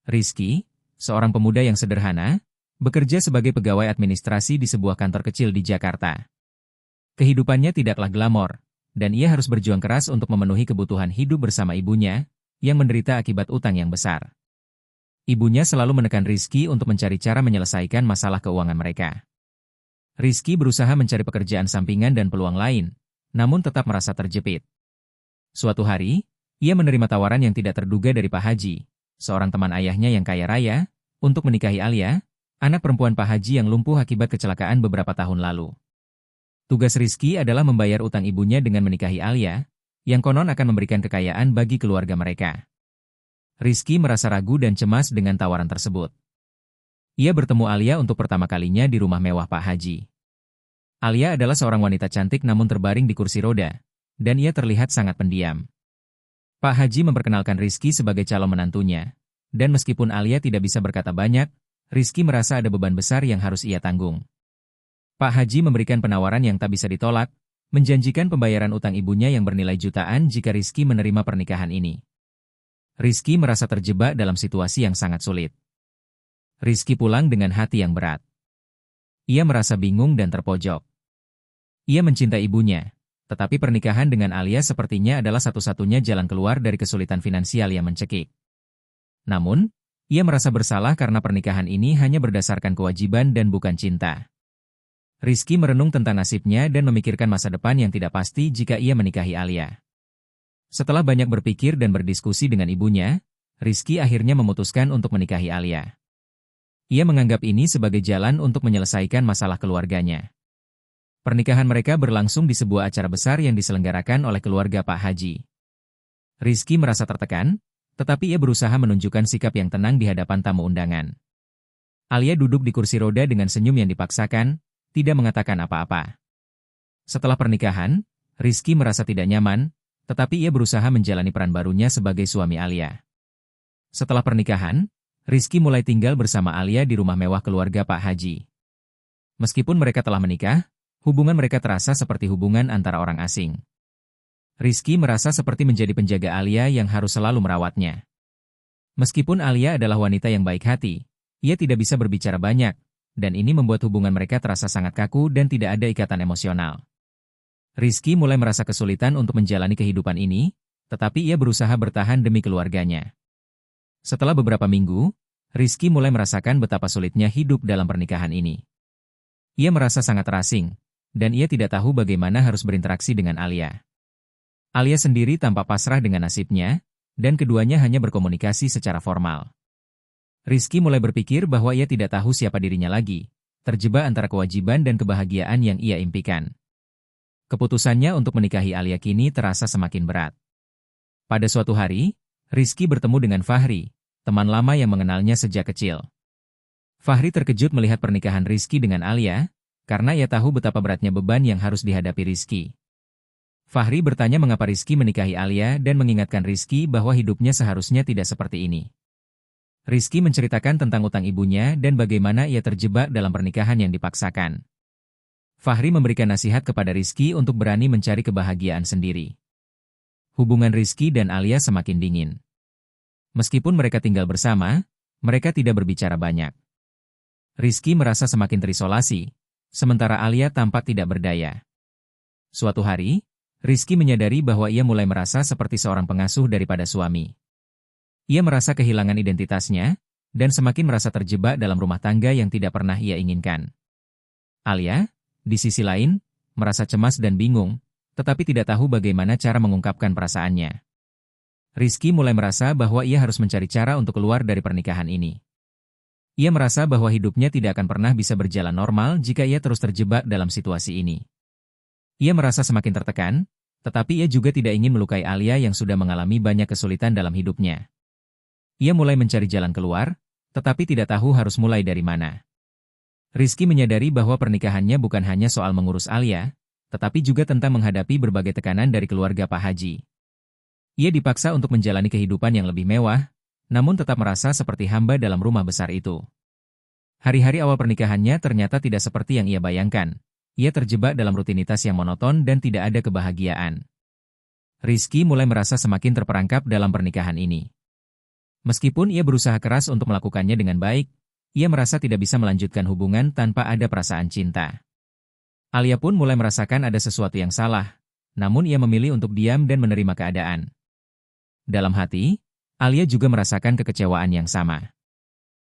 Rizky, seorang pemuda yang sederhana, bekerja sebagai pegawai administrasi di sebuah kantor kecil di Jakarta. Kehidupannya tidaklah glamor, dan ia harus berjuang keras untuk memenuhi kebutuhan hidup bersama ibunya, yang menderita akibat utang yang besar. Ibunya selalu menekan Rizky untuk mencari cara menyelesaikan masalah keuangan mereka. Rizky berusaha mencari pekerjaan sampingan dan peluang lain, namun tetap merasa terjepit. Suatu hari, ia menerima tawaran yang tidak terduga dari Pak Haji, seorang teman ayahnya yang kaya raya, untuk menikahi Alia, anak perempuan Pak Haji yang lumpuh akibat kecelakaan beberapa tahun lalu. Tugas Rizky adalah membayar utang ibunya dengan menikahi Alia, yang konon akan memberikan kekayaan bagi keluarga mereka. Rizky merasa ragu dan cemas dengan tawaran tersebut. Ia bertemu Alia untuk pertama kalinya di rumah mewah Pak Haji. Alia adalah seorang wanita cantik namun terbaring di kursi roda, dan ia terlihat sangat pendiam. Pak Haji memperkenalkan Rizky sebagai calon menantunya, dan meskipun Alia tidak bisa berkata banyak, Rizky merasa ada beban besar yang harus ia tanggung. Pak Haji memberikan penawaran yang tak bisa ditolak, menjanjikan pembayaran utang ibunya yang bernilai jutaan jika Rizky menerima pernikahan ini. Rizky merasa terjebak dalam situasi yang sangat sulit. Rizky pulang dengan hati yang berat. Ia merasa bingung dan terpojok. Ia mencintai ibunya, tetapi pernikahan dengan Alia sepertinya adalah satu-satunya jalan keluar dari kesulitan finansial yang mencekik. Namun, ia merasa bersalah karena pernikahan ini hanya berdasarkan kewajiban dan bukan cinta. Rizky merenung tentang nasibnya dan memikirkan masa depan yang tidak pasti jika ia menikahi Alia. Setelah banyak berpikir dan berdiskusi dengan ibunya, Rizky akhirnya memutuskan untuk menikahi Alia. Ia menganggap ini sebagai jalan untuk menyelesaikan masalah keluarganya. Pernikahan mereka berlangsung di sebuah acara besar yang diselenggarakan oleh keluarga Pak Haji. Rizky merasa tertekan, tetapi ia berusaha menunjukkan sikap yang tenang di hadapan tamu undangan. Alia duduk di kursi roda dengan senyum yang dipaksakan, tidak mengatakan apa-apa. Setelah pernikahan, Rizky merasa tidak nyaman, tetapi ia berusaha menjalani peran barunya sebagai suami Alia. Setelah pernikahan, Rizky mulai tinggal bersama Alia di rumah mewah keluarga Pak Haji. Meskipun mereka telah menikah, hubungan mereka terasa seperti hubungan antara orang asing. Rizky merasa seperti menjadi penjaga Alia yang harus selalu merawatnya. Meskipun Alia adalah wanita yang baik hati, ia tidak bisa berbicara banyak, dan ini membuat hubungan mereka terasa sangat kaku dan tidak ada ikatan emosional. Rizky mulai merasa kesulitan untuk menjalani kehidupan ini, tetapi ia berusaha bertahan demi keluarganya. Setelah beberapa minggu, Rizky mulai merasakan betapa sulitnya hidup dalam pernikahan ini. Ia merasa sangat terasing, dan ia tidak tahu bagaimana harus berinteraksi dengan Alia. Alia sendiri tampak pasrah dengan nasibnya, dan keduanya hanya berkomunikasi secara formal. Rizky mulai berpikir bahwa ia tidak tahu siapa dirinya lagi, terjebak antara kewajiban dan kebahagiaan yang ia impikan. Keputusannya untuk menikahi Alia kini terasa semakin berat. Pada suatu hari, Rizky bertemu dengan Fahri, teman lama yang mengenalnya sejak kecil. Fahri terkejut melihat pernikahan Rizky dengan Alia, karena ia tahu betapa beratnya beban yang harus dihadapi Rizky. Fahri bertanya mengapa Rizky menikahi Alia dan mengingatkan Rizky bahwa hidupnya seharusnya tidak seperti ini. Rizky menceritakan tentang utang ibunya dan bagaimana ia terjebak dalam pernikahan yang dipaksakan. Fahri memberikan nasihat kepada Rizky untuk berani mencari kebahagiaan sendiri. Hubungan Rizky dan Alia semakin dingin. Meskipun mereka tinggal bersama, mereka tidak berbicara banyak. Rizky merasa semakin terisolasi, sementara Alia tampak tidak berdaya. Suatu hari, Rizky menyadari bahwa ia mulai merasa seperti seorang pengasuh daripada suami. Ia merasa kehilangan identitasnya, dan semakin merasa terjebak dalam rumah tangga yang tidak pernah ia inginkan. Alia, di sisi lain, merasa cemas dan bingung, tetapi tidak tahu bagaimana cara mengungkapkan perasaannya. Rizky mulai merasa bahwa ia harus mencari cara untuk keluar dari pernikahan ini. Ia merasa bahwa hidupnya tidak akan pernah bisa berjalan normal jika ia terus terjebak dalam situasi ini. Ia merasa semakin tertekan, tetapi ia juga tidak ingin melukai Alia yang sudah mengalami banyak kesulitan dalam hidupnya. Ia mulai mencari jalan keluar, tetapi tidak tahu harus mulai dari mana. Rizky menyadari bahwa pernikahannya bukan hanya soal mengurus Alia, tetapi juga tentang menghadapi berbagai tekanan dari keluarga Pak Haji. Ia dipaksa untuk menjalani kehidupan yang lebih mewah, namun tetap merasa seperti hamba dalam rumah besar itu. Hari-hari awal pernikahannya ternyata tidak seperti yang ia bayangkan. Ia terjebak dalam rutinitas yang monoton dan tidak ada kebahagiaan. Rizky mulai merasa semakin terperangkap dalam pernikahan ini. Meskipun ia berusaha keras untuk melakukannya dengan baik, ia merasa tidak bisa melanjutkan hubungan tanpa ada perasaan cinta. Alia pun mulai merasakan ada sesuatu yang salah, namun ia memilih untuk diam dan menerima keadaan. Dalam hati, Alia juga merasakan kekecewaan yang sama.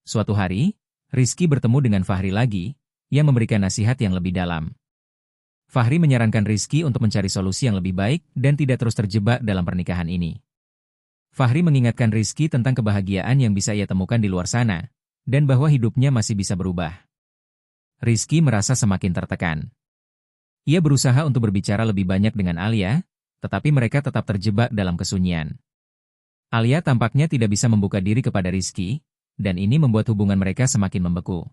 Suatu hari, Rizky bertemu dengan Fahri lagi, yang memberikan nasihat yang lebih dalam. Fahri menyarankan Rizky untuk mencari solusi yang lebih baik dan tidak terus terjebak dalam pernikahan ini. Fahri mengingatkan Rizky tentang kebahagiaan yang bisa ia temukan di luar sana, dan bahwa hidupnya masih bisa berubah. Rizky merasa semakin tertekan. Ia berusaha untuk berbicara lebih banyak dengan Alia, tetapi mereka tetap terjebak dalam kesunyian. Alia tampaknya tidak bisa membuka diri kepada Rizky, dan ini membuat hubungan mereka semakin membeku.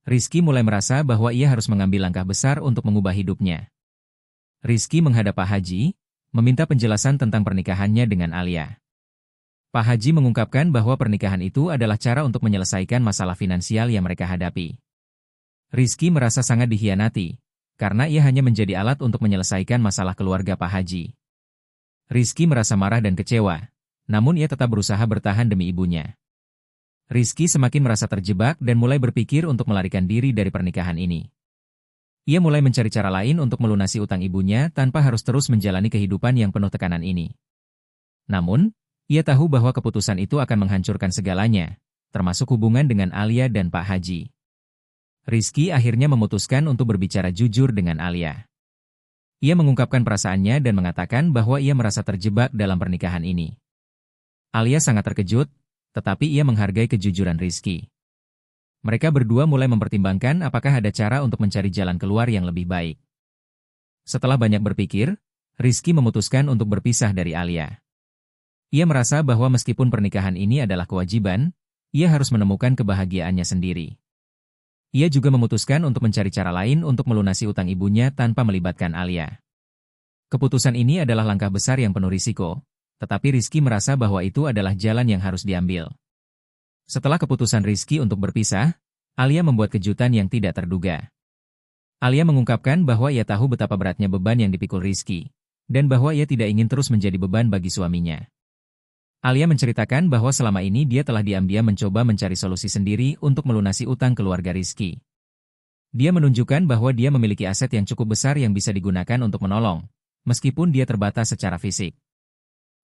Rizky mulai merasa bahwa ia harus mengambil langkah besar untuk mengubah hidupnya. Rizky menghadap Pak Haji, meminta penjelasan tentang pernikahannya dengan Alia. Pak Haji mengungkapkan bahwa pernikahan itu adalah cara untuk menyelesaikan masalah finansial yang mereka hadapi. Rizky merasa sangat dikhianati, karena ia hanya menjadi alat untuk menyelesaikan masalah keluarga Pak Haji. Rizky merasa marah dan kecewa, namun ia tetap berusaha bertahan demi ibunya. Rizky semakin merasa terjebak dan mulai berpikir untuk melarikan diri dari pernikahan ini. Ia mulai mencari cara lain untuk melunasi utang ibunya tanpa harus terus menjalani kehidupan yang penuh tekanan ini. Namun, ia tahu bahwa keputusan itu akan menghancurkan segalanya, termasuk hubungan dengan Alia dan Pak Haji. Rizky akhirnya memutuskan untuk berbicara jujur dengan Alia. Ia mengungkapkan perasaannya dan mengatakan bahwa ia merasa terjebak dalam pernikahan ini. Alia sangat terkejut, tetapi ia menghargai kejujuran Rizky. Mereka berdua mulai mempertimbangkan apakah ada cara untuk mencari jalan keluar yang lebih baik. Setelah banyak berpikir, Rizky memutuskan untuk berpisah dari Alia. Ia merasa bahwa meskipun pernikahan ini adalah kewajiban, ia harus menemukan kebahagiaannya sendiri. Ia juga memutuskan untuk mencari cara lain untuk melunasi utang ibunya tanpa melibatkan Alia. Keputusan ini adalah langkah besar yang penuh risiko, tetapi Rizky merasa bahwa itu adalah jalan yang harus diambil. Setelah keputusan Rizky untuk berpisah, Alia membuat kejutan yang tidak terduga. Alia mengungkapkan bahwa ia tahu betapa beratnya beban yang dipikul Rizky, dan bahwa ia tidak ingin terus menjadi beban bagi suaminya. Alia menceritakan bahwa selama ini dia telah diam-diam mencoba mencari solusi sendiri untuk melunasi utang keluarga Rizky. Dia menunjukkan bahwa dia memiliki aset yang cukup besar yang bisa digunakan untuk menolong, meskipun dia terbatas secara fisik.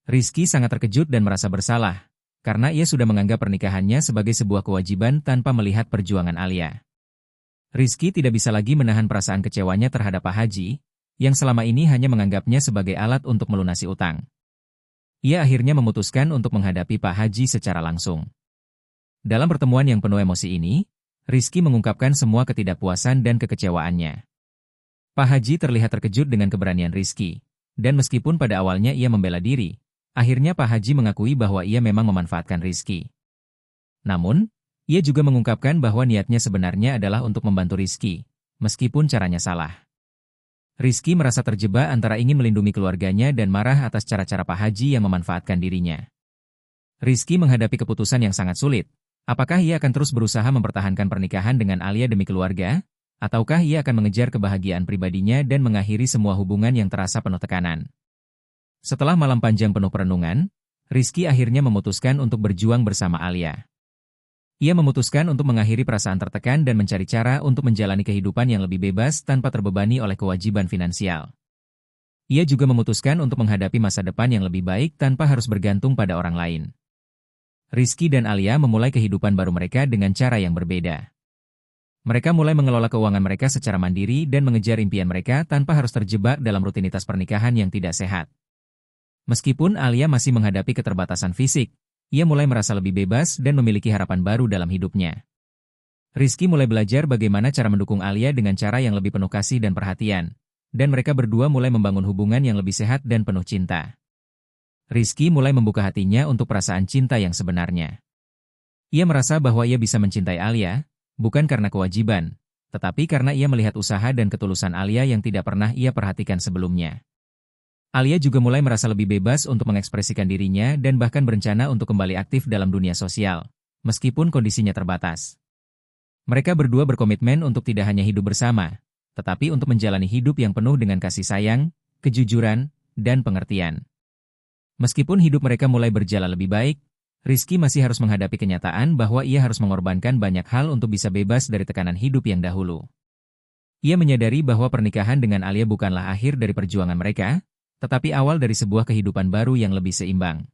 Rizky sangat terkejut dan merasa bersalah, karena ia sudah menganggap pernikahannya sebagai sebuah kewajiban tanpa melihat perjuangan Alia. Rizky tidak bisa lagi menahan perasaan kecewanya terhadap Pak Haji, yang selama ini hanya menganggapnya sebagai alat untuk melunasi utang. Ia akhirnya memutuskan untuk menghadapi Pak Haji secara langsung. Dalam pertemuan yang penuh emosi ini, Rizky mengungkapkan semua ketidakpuasan dan kekecewaannya. Pak Haji terlihat terkejut dengan keberanian Rizky, dan meskipun pada awalnya ia membela diri, akhirnya Pak Haji mengakui bahwa ia memang memanfaatkan Rizky. Namun, ia juga mengungkapkan bahwa niatnya sebenarnya adalah untuk membantu Rizky, meskipun caranya salah. Rizky merasa terjebak antara ingin melindungi keluarganya dan marah atas cara-cara Pak Haji yang memanfaatkan dirinya. Rizky menghadapi keputusan yang sangat sulit. Apakah ia akan terus berusaha mempertahankan pernikahan dengan Alia demi keluarga, ataukah ia akan mengejar kebahagiaan pribadinya dan mengakhiri semua hubungan yang terasa penuh tekanan? Setelah malam panjang penuh perenungan, Rizky akhirnya memutuskan untuk berjuang bersama Alia. Ia memutuskan untuk mengakhiri perasaan tertekan dan mencari cara untuk menjalani kehidupan yang lebih bebas tanpa terbebani oleh kewajiban finansial. Ia juga memutuskan untuk menghadapi masa depan yang lebih baik tanpa harus bergantung pada orang lain. Rizky dan Alia memulai kehidupan baru mereka dengan cara yang berbeda. Mereka mulai mengelola keuangan mereka secara mandiri dan mengejar impian mereka tanpa harus terjebak dalam rutinitas pernikahan yang tidak sehat. Meskipun Alia masih menghadapi keterbatasan fisik, ia mulai merasa lebih bebas dan memiliki harapan baru dalam hidupnya. Rizky mulai belajar bagaimana cara mendukung Alia dengan cara yang lebih penuh kasih dan perhatian, dan mereka berdua mulai membangun hubungan yang lebih sehat dan penuh cinta. Rizky mulai membuka hatinya untuk perasaan cinta yang sebenarnya. Ia merasa bahwa ia bisa mencintai Alia, bukan karena kewajiban, tetapi karena ia melihat usaha dan ketulusan Alia yang tidak pernah ia perhatikan sebelumnya. Alia juga mulai merasa lebih bebas untuk mengekspresikan dirinya dan bahkan berencana untuk kembali aktif dalam dunia sosial, meskipun kondisinya terbatas. Mereka berdua berkomitmen untuk tidak hanya hidup bersama, tetapi untuk menjalani hidup yang penuh dengan kasih sayang, kejujuran, dan pengertian. Meskipun hidup mereka mulai berjalan lebih baik, Rizky masih harus menghadapi kenyataan bahwa ia harus mengorbankan banyak hal untuk bisa bebas dari tekanan hidup yang dahulu. Ia menyadari bahwa pernikahan dengan Alia bukanlah akhir dari perjuangan mereka, tetapi awal dari sebuah kehidupan baru yang lebih seimbang.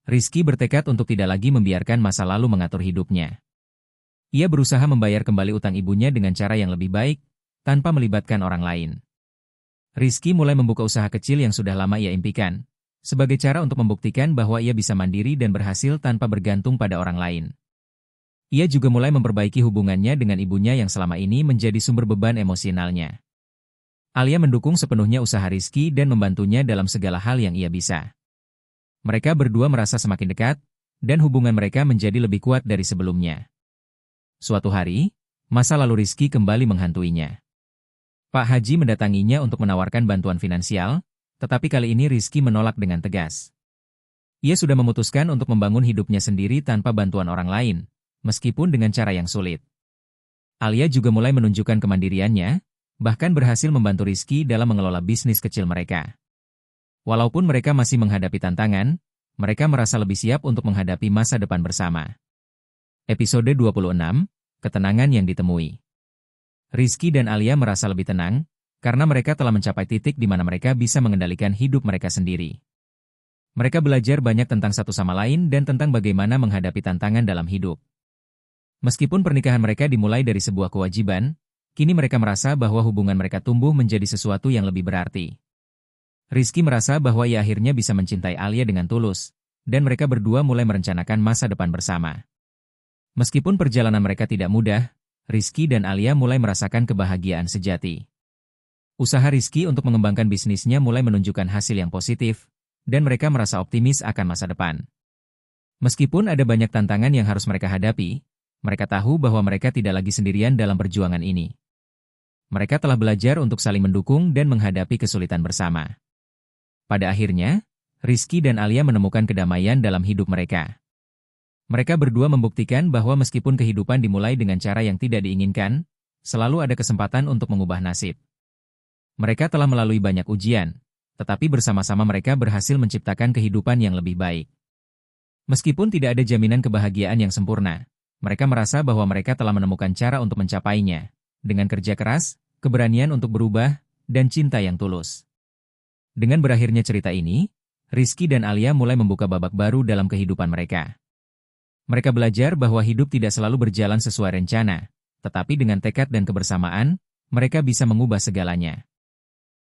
Rizky bertekad untuk tidak lagi membiarkan masa lalu mengatur hidupnya. Ia berusaha membayar kembali utang ibunya dengan cara yang lebih baik, tanpa melibatkan orang lain. Rizky mulai membuka usaha kecil yang sudah lama ia impikan, sebagai cara untuk membuktikan bahwa ia bisa mandiri dan berhasil tanpa bergantung pada orang lain. Ia juga mulai memperbaiki hubungannya dengan ibunya yang selama ini menjadi sumber beban emosionalnya. Alia mendukung sepenuhnya usaha Rizky dan membantunya dalam segala hal yang ia bisa. Mereka berdua merasa semakin dekat, dan hubungan mereka menjadi lebih kuat dari sebelumnya. Suatu hari, masa lalu Rizky kembali menghantuinya. Pak Haji mendatanginya untuk menawarkan bantuan finansial, tetapi kali ini Rizky menolak dengan tegas. Ia sudah memutuskan untuk membangun hidupnya sendiri tanpa bantuan orang lain, meskipun dengan cara yang sulit. Alia juga mulai menunjukkan kemandiriannya, bahkan berhasil membantu Rizky dalam mengelola bisnis kecil mereka. Walaupun mereka masih menghadapi tantangan, mereka merasa lebih siap untuk menghadapi masa depan bersama. Episode 26, Ketenangan yang ditemui. Rizky dan Alia merasa lebih tenang, karena mereka telah mencapai titik di mana mereka bisa mengendalikan hidup mereka sendiri. Mereka belajar banyak tentang satu sama lain dan tentang bagaimana menghadapi tantangan dalam hidup. Meskipun pernikahan mereka dimulai dari sebuah kewajiban, kini mereka merasa bahwa hubungan mereka tumbuh menjadi sesuatu yang lebih berarti. Rizky merasa bahwa ia akhirnya bisa mencintai Alia dengan tulus, dan mereka berdua mulai merencanakan masa depan bersama. Meskipun perjalanan mereka tidak mudah, Rizky dan Alia mulai merasakan kebahagiaan sejati. Usaha Rizky untuk mengembangkan bisnisnya mulai menunjukkan hasil yang positif, dan mereka merasa optimis akan masa depan. Meskipun ada banyak tantangan yang harus mereka hadapi, mereka tahu bahwa mereka tidak lagi sendirian dalam perjuangan ini. Mereka telah belajar untuk saling mendukung dan menghadapi kesulitan bersama. Pada akhirnya, Rizky dan Alia menemukan kedamaian dalam hidup mereka. Mereka berdua membuktikan bahwa meskipun kehidupan dimulai dengan cara yang tidak diinginkan, selalu ada kesempatan untuk mengubah nasib. Mereka telah melalui banyak ujian, tetapi bersama-sama mereka berhasil menciptakan kehidupan yang lebih baik. Meskipun tidak ada jaminan kebahagiaan yang sempurna, mereka merasa bahwa mereka telah menemukan cara untuk mencapainya, dengan kerja keras, keberanian untuk berubah, dan cinta yang tulus. Dengan berakhirnya cerita ini, Rizky dan Alia mulai membuka babak baru dalam kehidupan mereka. Mereka belajar bahwa hidup tidak selalu berjalan sesuai rencana, tetapi dengan tekad dan kebersamaan, mereka bisa mengubah segalanya.